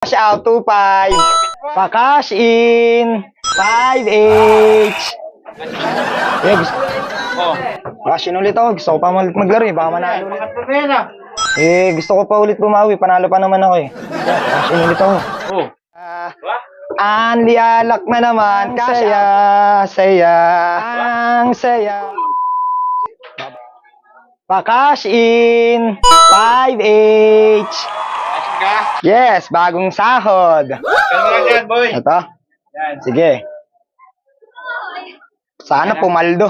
Cash out 2.5. Pa-cash in 5H. Eh, gusto. Oh. Cash in ulit ako. Gusto ko pa maglaro eh. Baka manalo ulit. Pangatlo na yan ah. Eh, gusto ko pa ulit bumawi. Panalo pa naman ako eh. Cash in ulit ako. Oh. Ang lialak na naman. Saya, saya, ang saya. Pa-cash in 5H. Asin ka? Yes, bagong sahod. Kaya lang yan, boy. Ito? Yan. Sige. Sana pumaldo.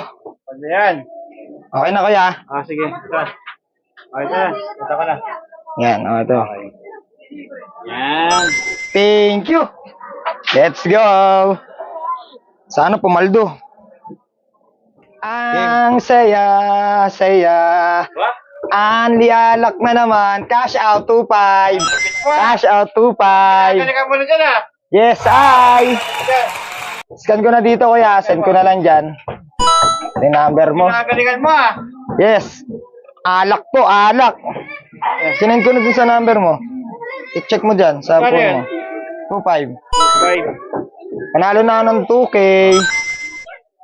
Ano yan? Okay na kuya. Ah, sige. Ito. Okay na. Ito ka na. Yan, ito. Yan. Thank you. Let's go. Sana pumaldo. Ang saya, saya. What? Ang lialak na naman. Cash out 2.5. Cash out 2.5. Kaya ka muna dyan ah. Yes, I. Scan ko na dito kuya. Send ko na lang dyan. Yung number mo. Pinakagalingan mo ah. Yes. Alak po, alak. Sinend ko na dun sa number mo. I-check mo dyan sa Ano phone yan? mo. 2.5. 5. Panalo na ako ng 2K.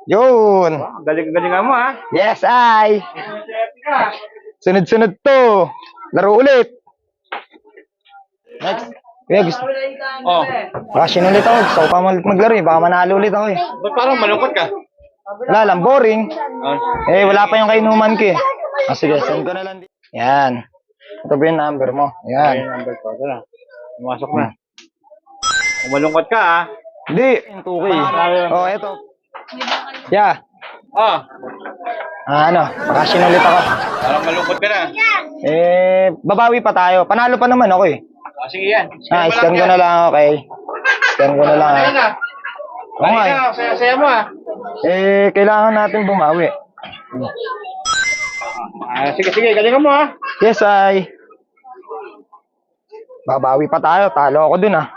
Yun. Galingan mo ah. Yes, I. Sunod-sunod to. Laro ulit. Next. Kuya, gusto. Oh. Russian ulit ako. Gusto ko pa maglaro eh. Baka manalo ulit ako eh. Ba't parang malungkot ka? Wala lang, boring. Oh. Eh, wala pa yung kainuman ko eh. Ah, sige, send ko na lang. Yan. Ito ba yung number mo? Ay, Yan. number ko. Ito na. Pumasok na. Kung malungkot ka ah. Hindi. Yung 2K. Oh, eto. Yeah. Oh. Ano, Russian ulit ako. Parang malungkot ka na. Eh, babawi pa tayo. Panalo pa naman ako eh. Ah, sige yan. Ah, scan ko na lang, okay. Scan ko na lang. Ayan ah. na. Oo nga eh. Ayan na. Saya-saya mo ah. Eh, kailangan natin bumawi. Ah, sige, sige. Galingan mo ah. Yes, I. Babawi pa tayo. Talo ako dun ah.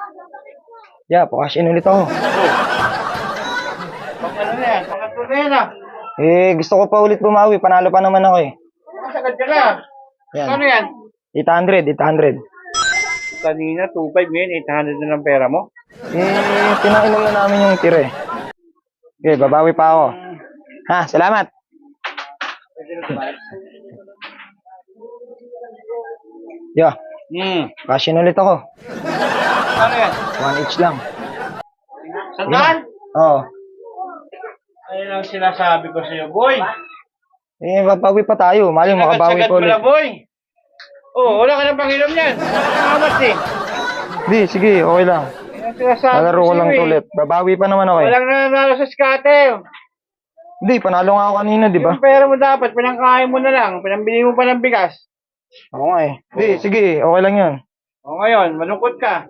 Yeah, pa-cash in ulit ako. Pag ano na yan. Pangatlo na yan ah. Eh, gusto ko pa ulit bumawi. Panalo pa naman ako eh. Masagad ka na. Yan. Ano yan? 800, 800. Kanina, 2.5 ngayon, 800 na lang pera mo. Eh, pinainom na namin yung tira eh. Okay, babawi pa ako. Ha, salamat. Yo, cash in ulit ako. Ano yan? 1 each lang. Sandaan? Oo. Ayun ang sinasabi ko sa'yo, boy. Eh, babawi pa tayo. Mali, makabawi Sagad pa mo na, ulit. boy. Oh, wala ka ng panginom yan. Wala ka ng amas eh. Di, sige, okay lang. Ayun ang sinasabi Lalaro ko sa'yo, lang eh. ulit. Babawi pa naman ako eh. Walang nanalo sa scatter. Di, panalo nga ako kanina, di ba? Yung pera mo dapat, pinangkain mo na lang. Pinambili mo pa ng bigas. Oo nga eh. Di, sige, okay lang yun. O ngayon, malungkot ka.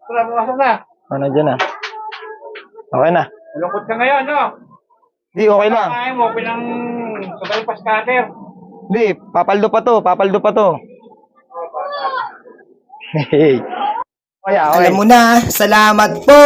Tara, pumasok na. Ano dyan ah? Okay na. Malungkot ka ngayon, no? Di, okay lang. Pinangkain mo, sabay pa scatter. Di, papaldo pa to, papaldo pa to. Hey. Kaya, okay. Alam mo na, salamat po!